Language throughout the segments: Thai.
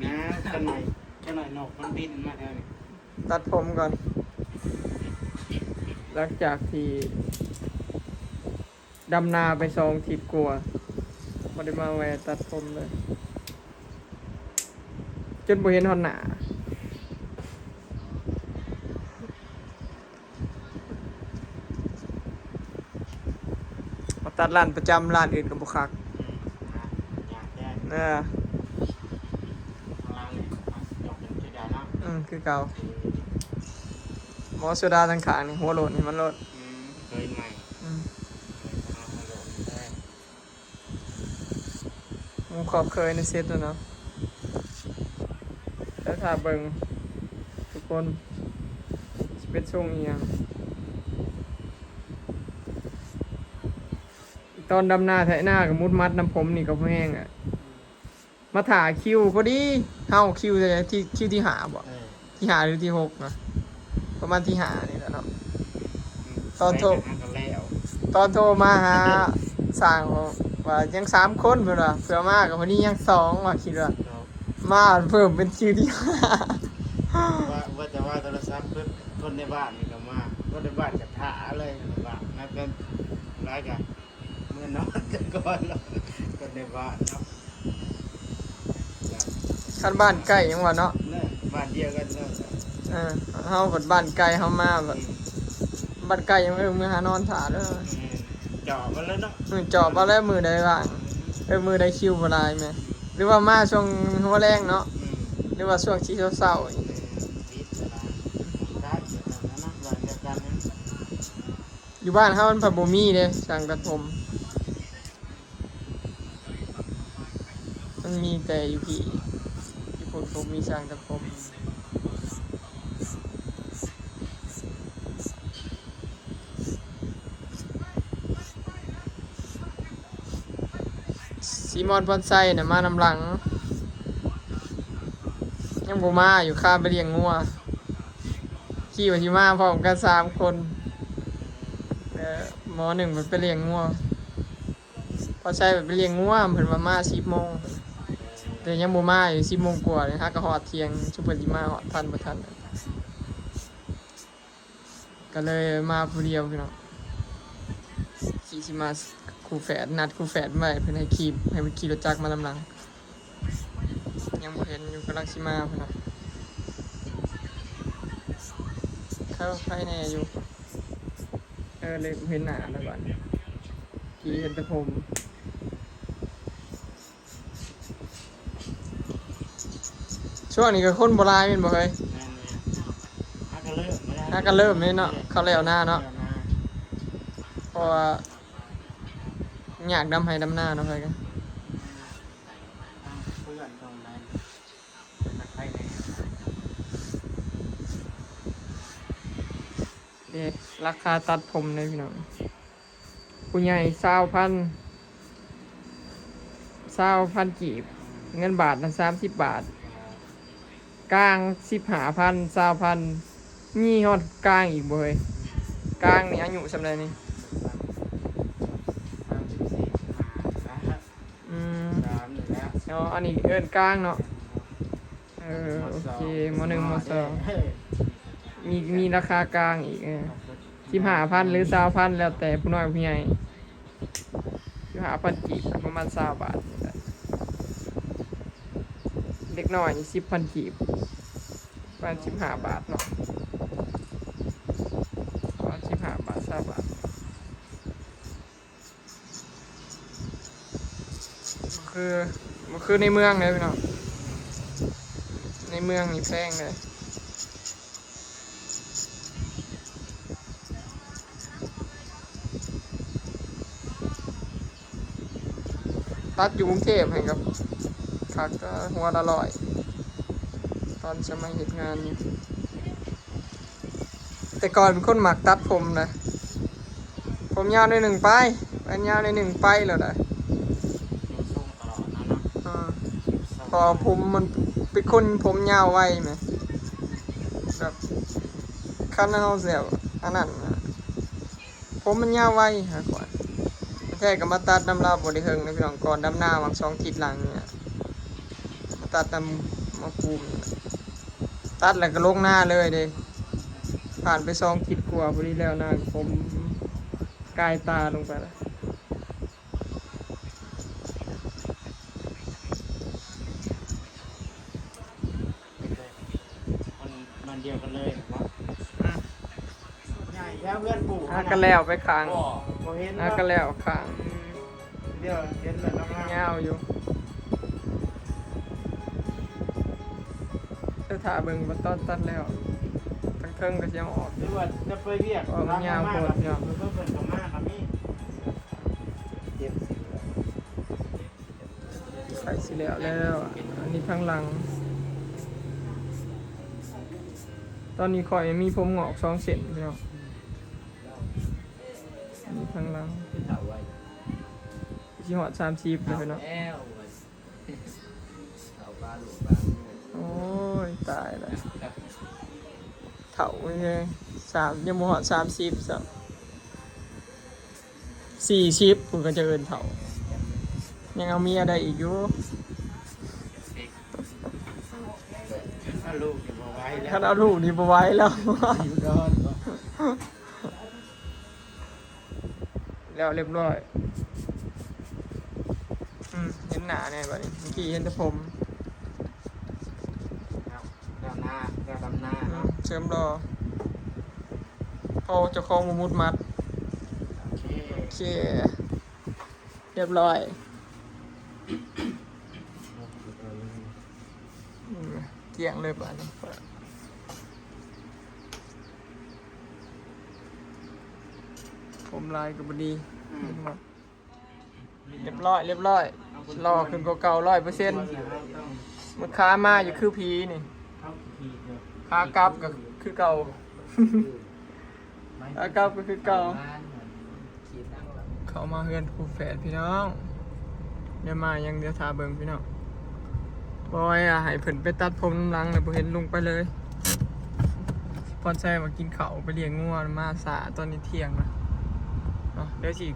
นะกันหน่อยนกมันบินมาแล้วนี่ ตัดผมก่อนหลังจากที่ดำนาไป2 ทิศกลัวบ่ได้มาแวะตัดผมเลยจนบ่เห็นหอนหน้ามาตัดร้านประจำร้านอื่นก็บ่คัก อยากได้ เออ ข้างล่างนี่จบเป็นที่ได้เนาะ คือเก่าหมอโซดาทางขางนี่หัวโลดนี่มันโลด เคยใหม่ อืม เอามาโหลดได้ หมูขอบเคยในเซตแล้วเนาะแล้วถ้าเบิ่งทุกคนสิเป็นทรงอีหยังตอนดำหน้าไถหน้ากับมุดมัดน้ำผมนี่ก็บ่แห้งอ่ะมาถ่าคิวพอดีเฮาคิวเลยที่คิวที่หาบ่ที่หาหรือที่6นะประมาณที่หานี่แหละเนาะ ตอนโทร กันแล้ว ตอนโทรมาหาสร้างว่ายัง3 คนเพิ่นว่าเผื่อมากับวันนี้ยัง2ว่าคิดว่ามาเพิ่มเป็นคิวที่5 ว่าจะว่าโทรศัพท์เพิ่นคนในบ้านนี่ก็มาคนในบ้านก็ท่าเลยบ้านนั่นเป็นไรกันเมื่อนอนกันก่อนแล้วคนในบ้านเนาะ คันบ้านใกล้ยังว่าเนาะ เนี่ยบ้านเดียวกันเนาะ เออเฮาบัดบ้านไกลเฮามาแบบบ้านไกลยังมือหานอนถ่าเด้อ จ่อมาแล้วเนาะ มือจอบเอาแล้วมือใดบ้างมือใดคิวบ่ได้แม่หรือว่ามาช่วงหัวแรงเนาะหรือว่าช่วงที่เช้าๆอยู่บ้านเฮามันผับบ่มีเด้ช่างตัดผมมันมีแต่อยู่พี่ที่พุ่นผมมีช่างตัดผมซีมอนพอนไซน่ะมานำหลังยังบ่มาอยู่ข้าไปเลี้ยงงัวขี่ว่าสิมาพร้อมกัน3 คนหมอ1มันไปเลี้ยงงัวพอใช้ไปเลี้ยงงัวเพิ่นว่ามา10 โมงแต่ยังบ่มาอยู่10 โมงกว่าเลยฮะก็ฮอดเที่ยงซุปเปอร์สิมาฮอดทันบ่ทันก็เลยมาผู้เดียวพี่น้องขี่สิมาคู่แฝดนัดคู่แฝดไว้เพิ่นให้มันขี่รถจักรมานำหลังยังบ่เห็นอยู่กำลังสิมาพุ่นน่ะเข้าไปแน่อยู่เลยเห็นหน้าแล้วก่อนขี่เห็นแต่ผมช่วงนี้ก็คนโบราณแม่นบ่เฮ้ยน่าก็เริ่มนี่เนาะเขาแล้วหน้าเนาะเพราะว่าอยากดำให้ดำหน้าเนาะเฮ้ยกันราคาตัดผมเลยพี่น้องผู้ใหญ่20,000กีบเงินบาทนะ30 บาทกลาง15,000 20,000มีฮอดกลางอีกบ่เฮ้ยกลางนี่อายุสำาใดนี่เนาะอันนี้เอิ้นกลางเนาะโอเคม.1 ม.2มีราคากลางอีก15,000 หรือ 20,000 แล้วแต่ผู้น้อยผู้ใหญ่15,000 กีบประมาณ20 บาทนี่แหละเด็กน้อย10,000 กีบประมาณ15 บาทเนาะประมาณ15 บาท20 บาทคือในเมืองเลยพี่น้องในเมืองนี่แพงเลยตัดอยู่กรุงเทพให้ครับคักก็หัวละ100ตอนสมัยเหตุงานอยู่แต่ก่อนเป็นคนหมักตัดผมนะผมยาวใน1 ปลายอันยาวใน1 ปลายแล้วนะพอผมมันเป็นคนผมยาวไวไหมแบบคันเอาเสียวอันนั้นนะผมมันยาวไวฮะก่อนแค่ก็มาตัดน้ำลาบริเฮงนะพี่น้องก่อนดำหน้าวัง2 ทิศหลังเนี่ยมาตัดน้ำ มาปลูกตัดแล้วก็ลงหน้าเลยเด้ผ่านไป2 กิโลกว่าพอดีแล้วหน้าผมกายตาลงไปแล้ว มันเดียวกันเลยว่าใหญ่แล้วเพื่อนปลูก ก็แล้วไปค้าง บ่เห็น ก็แล้วค้าง เดี๋ยวเห็นแล้วงาม ยาวอยู่จะถ่าเบิ่งบ่ต้นตัดแล้วทั้งเทิงก็สิเอาออก หรือว่าจะไปเรียก มันยาวโพดยาว เพิ่นก็มาครับนี่เจ็บสิ ใส่สิแล้วอันนี้ข้างหลัง ตอนนี้ข่อยมีผมงอก2 เส้นพี่น้องอันนี้ข้างหลังสิฮอด30เลยพี่น้องโอ้ยตายแล้วเฒ่าเลย3ยังบ่ฮอด30ซ้ำ40ผมก็จะเอิ้นเฒ่ายังเอาเมียได้อีกอยู่ ถ้าลูกจะบ่ไหวแล้ว ถ้าเอาลูกนี่บ่ไหวแล้ว อยู่ดอนบ่ แล้วเรียบร้อยเห็นหนาแน่บัดนี้เมื่อกี้เห็นแต่ผม ดำหน้าดำหน้าเนาะ เสริมรอเอาเจ้าของมุดมัด โอเค โอเค เรียบร้อยเที่ยงเลยป่ะนี่ผมลายกับบดีเรียบร้อยรอขึ้นกว่าเก่า100%มันค้ามาอยู่คือผีนี่ค้ากลับก็คือเก่า ค้ากลับก็คือเก่า เขามาเฮือนครูแฝดพี่น้องเดี๋ยวมายังเดี๋ยวทาเบิ่งพี่น้องบอยให้เพิ่นไปตัดผมน้ำหลังเลยบ่เห็นลุงไปเลยพอนแซ่มากินข้าวไปเลี้ยงงัวมาสาตอนนี้เที่ยงนะเดี๋ยวสิ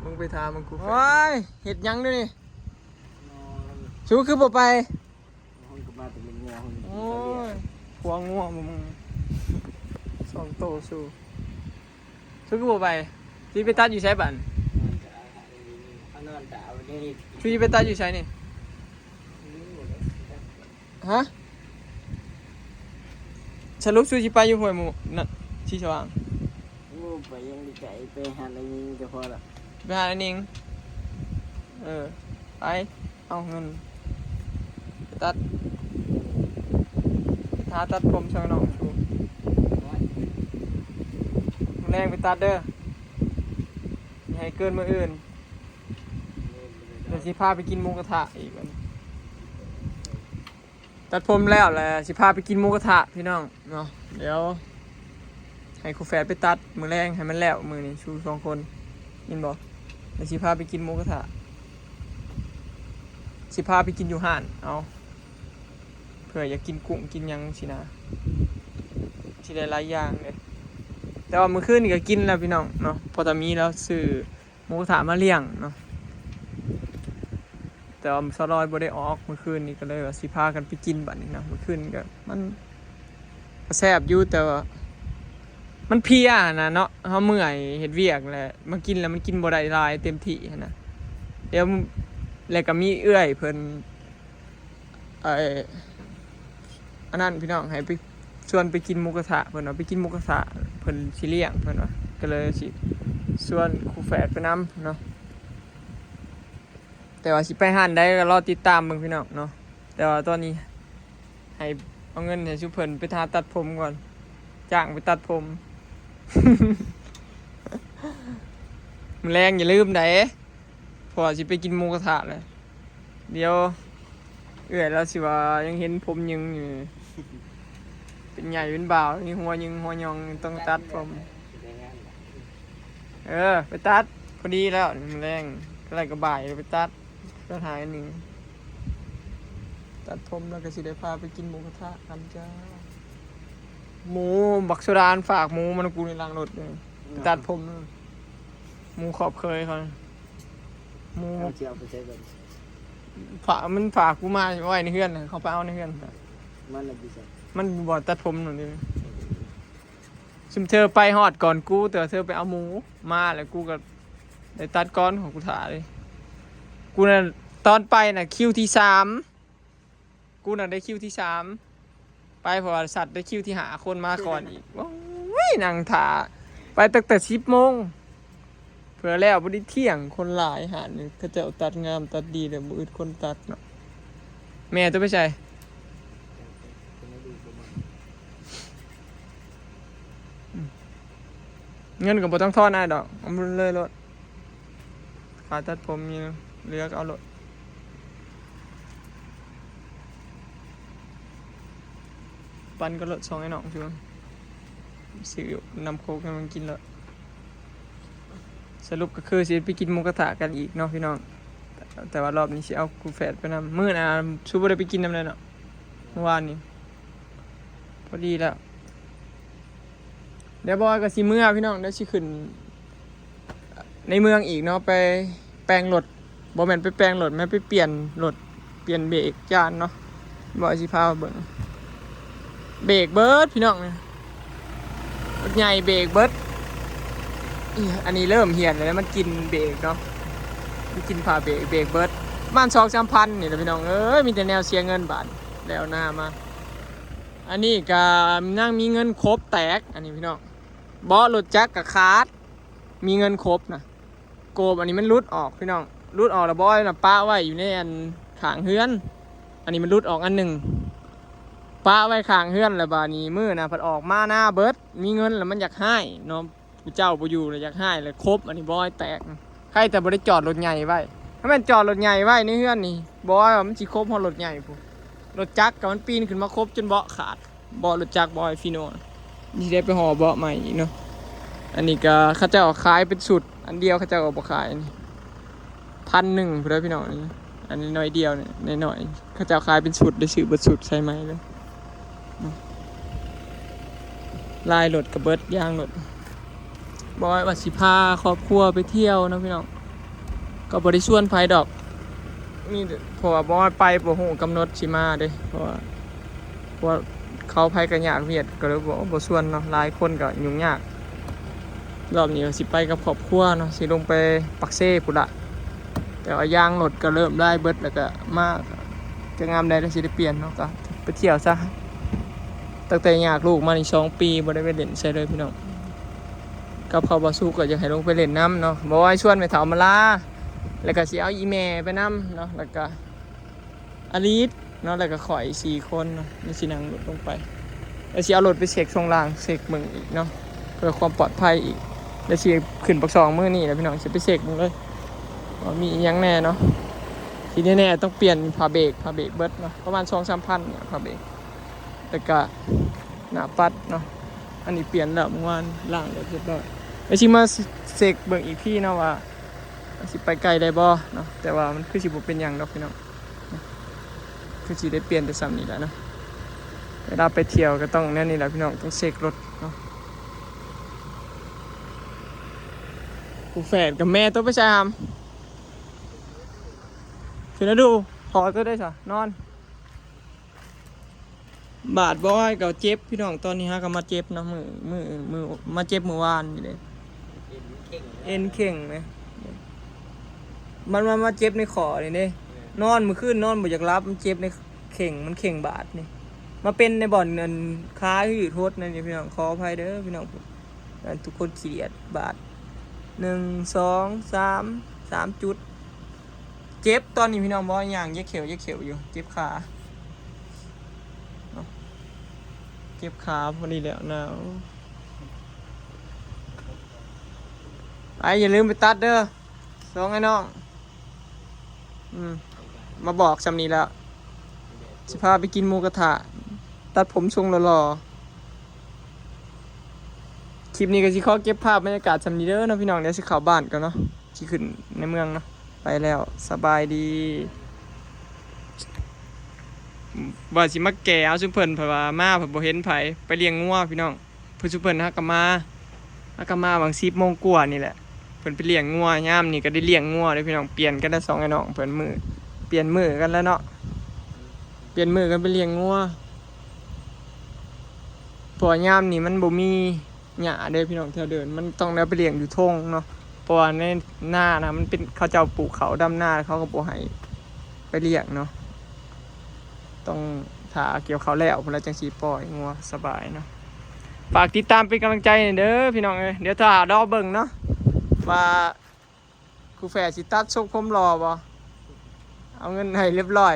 มึงไปทามึงครูแฝดโอ้ยเฮ็ดหยังด้วยนี่ชูคือบ่ไป ห้องก็มาแต่เป็นงัวห้อง โอ้ยหัวงัวมึง2 โตชูคือบ่ไปสิไปตัดอยู่ไสบัด นอนดาวนี่ พี่ไปตัดอยู่ใช้นี่ฮะสรุปซูจิไปอยู่ห้วยหมูนั่นชี้ชวาง งูไปยังดีใจไปหาอะไรยิงจะพอละ ไปหาอันนิงไปเอาเงินไปตัดหาตัดผมช่างน้องชูแรงไปตัดเด้ออย่าให้เกินมื้ออื่นเดี๋ยวสิพาไปกินหมูกระทะอีกวันตัดผมแล้วแหละสิพาไปกินหมูกระทะพี่น้องเนาะเดี๋ยวให้ครูแฝดไปตัดมือแรงให้มันแล้วมือนี่ชู2 คนยินบอกเดี๋ยวสิพาไปกินหมูกระทะสิพาไปกินอยู่ห้านเอาเผื่ออยากกินกุ้งกินหยังสินะสิได้หลายอย่างเลยแต่ว่ามื้อคืนนี่ก็กินแล้วพี่น้องเนาะพอตามีแล้วซื้อหมูกระทะมาเลี้ยงเนาะแต่ว่าสลอยบ่ได้ออกเมื่อคืนนี้ก็เลยว่าสิพากันไปกินบัดนี้นะเมื่อคืนก็มันก็แซ่บอยู่แต่ว่ามันเพลียนะเนาะเฮาเมื่อยเฮ็ดเวียกแหละมากินแล้วมันกินบ่ได้หลายเต็มที่นะเดี๋ยวแล้วก็มีเอื้อยเพิ่นอันนั้นพี่น้องให้ไปชวนไปกินหมูกระทะเพิ่นว่าไปกินหมูกระทะเพิ่นสิเลี้ยงเพิ่นว่าก็เลยสิชวนครูแฝดไปนำเนาะแต่ว่าสิไปหันได้ก็รอติดตามเบิ่งพี่น้องเนาะแต่ว่าตอนนี้ให้เอาเงินให้ชุเพิ่นไปทาตัดผมก่อนจ้างไปตัดผม มื้อแรงอย่าลืมได้เพราะว่าสิไปกินหมูกระทะเลยเดี๋ยวเอื้อยแล้วสิว่ายังเห็นผมยังอยู่ เป็นใหญ่เป็นบ่าวนี่หัวยังหัวยองต้องตัดผมไปตัดพอดีแล้วมื้อแรงอะไรก็บ่ายไปตัดก็หายหนึ่งตัดผมแล้วก็สิได้พาไปกินหมูกระทะกันจ้าหมูบักโซดานฝากหมูมันกูในรางรถเลยไปตัดผมหมูขอบเคยเขาหมู เจียวไปใช้กัน ฝากมันฝากกูมาไว้ในเฮือนเขาไปเอาในเฮือน มันน่ะพี่ใส่ มันบ่ตัดผมหนูนี่ซุมเธอไปฮอดก่อนกูแต่เธอไปเอาหมูมาแล้วกูก็ได้ตัดก้อนของกูถ่าเลยกูน่ะตอนไปน่ะคิวที่3กูน่ะได้คิวที่3ไปเพราะว่าสัตว์ได้คิวที่5คนมาก่อนอีกโอ้ยนั่งถ่าไปตั้งแต่10 โมงเพื่อแล้วบ่ได้เที่ยงคนหลายหาดนี่เขาเจ้าตัดงามตัดดีแต่บ่อึดคนตัดเนาะแม่ตัวไปใส่เงินก็บ่ต้องทอนอ้ายดอกเอามันเลยรถค่าตัดผมมีเหลือก็เอารถปันก็รถ2ไอ้น้องชัวร์ซื้อนำโค้กให้มันกินเลยสรุปก็คือสิไปกินหมูกระทะกันอีกเนาะพี่น้องแต่ว่ารอบนี้สิเอากูแฝดไปนำมื้อน่ะชูบ่ได้ไปกินนำเลยเนาะเมื่อวานนี้พอดีแล้วเดี๋ยวบอยก็สิเมื่อพี่น้องเดี๋ยวสิขึ้นในเมืองอีกเนาะไปแปลงรถบ่แม่นไปแปลงรถแม่ไปเปลี่ยนรถเปลี่ยนเบรกจานเนาะบอยสิพาเบิ่งเบรกเบิดพี่น้องเนี่ยรถใหญ่เบรกเบิดอันนี้เริ่มเหี่ยนแล้วมันกินเบรกเนาะมันกินพาเบรกเบิดบ้าน2-3 พันนี่แหละพี่น้องเอ้ยมีแต่แนวเสียเงินบาทแล้วหน้ามาอันนี้ก็นั่งมีเงินครบแตกอันนี้พี่น้องบ่รถจักรกับคาร์ดมีเงินครบนะโกบอันนี้มันรุดออกพี่น้องรุดออกแล้วบอยน่ะป้าไว้อยู่ในอันขางเฮือนอันนี้มันรุดออกอันหนึ่งป้าไว้ขางเฮือนแล้วบานี้มือนะพัดออกมาหน้าเบิดมีเงินแล้วมันอยากให้เนาะผู้เจ้าบ่อยู่เลยอยากให้เลยครบอันนี้บอยแตกใครแต่บ่ได้จอดรถใหญ่ไว้ถ้ามันจอดรถใหญ่ไว้ในเฮือนนี่บอยว่ามันสิครบเพราะรถใหญ่พูรถจักรกับมันปีนขึ้นมาครบจนเบาะขาดเบาะรถจักรบอยฟิโน่นี่ได้ไปห่อเบาะใหม่อีกเนาะอันนี้ก็เขาเจ้าขายเป็นสุดอันเดียวเขาเจ้าเอาไปขายนี่1,100เพื่อนพี่น้องนี่อันนี้น้อยเดียวเนี่ยน้อยๆเขาเจ้าขายเป็นสุดได้ซื้อเบิดสุดใช่ไหมเลยลายรถกับเบิดยางรถบอยว่าสิพาครอบครัวไปเที่ยวนะพี่น้องก็บริส่วนไผดอกนี่เพราะว่าบอยไปบ่ฮู้กำหนดสิมาเด้เพราะว่าเขาไผก็ยากเวียดก็เลยบอกบ่ส่วนเนาะหลายคนก็ยุ่งยากรอบนี้สิไปกับครอบครัวเนาะสิลงไปปักเซ่พุ่นละแต่ว่ายางรถก็เริ่มได้เบิดแล้วก็มาจะงามได้แล้วสิได้เปลี่ยนเนาะก็ไปเที่ยวซะตั้งแต่อยากลูกมานี่2 ปีบ่ได้ไปเล่นใช่เลยพี่น้องกับเขาบ่สู้ก็อยากให้ลงไปเล่นน้ำเนาะบ่ให้ชวนไปเฒ่ามาลาแล้วก็สิเอาอีแม่ไปน้ำเนาะแล้วก็อลิสเนาะแล้วก็ข่อย4 คนเนาะนี่สินั่งรถลงไปแล้วสิเอารถไปเช็คช่วงล่างเช็คเบิ่งอีกเนาะเพื่อความปลอดภัยอีกแล้วสิขึ้นปัก2มื้อนี้แล้วพี่น้องสิไปเช็คเบิ่งเลยว่ามีอีหยังแน่เนาะทีแน่ๆต้องเปลี่ยนผ้าเบรกเบิดเนาะประมาณ 2-3 พันเนี่ยผ้าเบรกแล้วก็หน้าปัดเนาะอันนี้เปลี่ยนแล้วเมื่อวานล้างรถเรียบร้อยแล้วสิมาเช็คเบิ่งอีกทีเนาะว่าสิไปไกลได้บ่เนาะแต่ว่ามันคือสิบ่เป็นหยังดอกพี่น้องคือสิได้เปลี่ยนแต่ซ้ำนี่แหละเนาะเวลาไปเที่ยวก็ต้องแน่นี่แหละพี่น้องต้องเช็ครถเนาะกูแฝดกับแม่ตัวไปใช่ครับคือนะดูพอตัวได้ซะนอนบาดบ่อยก็เจ็บพี่น้องตอนนี้ฮะก็มาเจ็บเนาะมือมาเจ็บเมื่อวานนี่เลยเอ็นเข่งเลยมันมาเจ็บในคอนี่เด้นอนมื้อคืนนอนบ่อยากรับมันเจ็บในเข่งมันเข่งบาดนี่มาเป็นในบ่อนเงินค้าหืดโทษนั่นนี่พี่น้องขออภัยเด้อพี่น้องทุกคนเกลียดบาด1 2 3 จุดเจ็บตอนนี้พี่น้องบ่อย่างเย็กเขียวอยู่เจ็บขาเจ็บขาพอดีแล้วนะอย่าลืมไปตัดเด้อ2ไอ้น้องมาบอกซำนี้แล้วสิพาไปกินหมูกระทะตัดผมทรงหล่อๆคลิปนี้ก็สิขอเก็บภาพบรรยากาศซำนี้เด้อเนาะพี่น้องเดี๋ยวสิเข้าบ้านกันเนาะสิขึ้นในเมืองเนาะไปแล้วสบายดีว่าสิมาแก่เอาซุเพิ่นเพราะว่ามาเพิ่นบ่เห็นไผไปเลี้ยงงัวพี่น้องเพิ่นซุเพิ่นฮักก็มาบาง10 โมงกว่านี่แหละเพิ่นไปเลี้ยงงัวยามนี่ก็ได้เลี้ยงงัวเด้อพี่น้องเปลี่ยนกันได้2ไอ้น้องเพิ่นเปลี่ยนมือกันแล้วเนาะเปลี่ยนมือกันไปเลี้ยงงัว เพราะว่ายามนี่มันบ่มีหญ้าเด้พี่น้องแถวเดินมันต้องได้ไปเลี้ยงอยู่ทงเนาะเพราะว่าในหน้านะมันเป็นเขาเจ้าปลูกเขาดำหน้าเขาก็บ่ให้ไปเลี้ยงเนาะต้องถ้าเกี่ยวเขาวแล้วพุ่นละจังสิปล่อยงัวสบายเนาะฝากติดตามเป็นกำลังใจหน่อยเด้อพี่น้องเอ้ยเดี๋ยวถ้ารอเบิ่งเนาะว่าครูแฝดสิตัดทรงผมรอบ่เอาเงินให้เรียบร้อย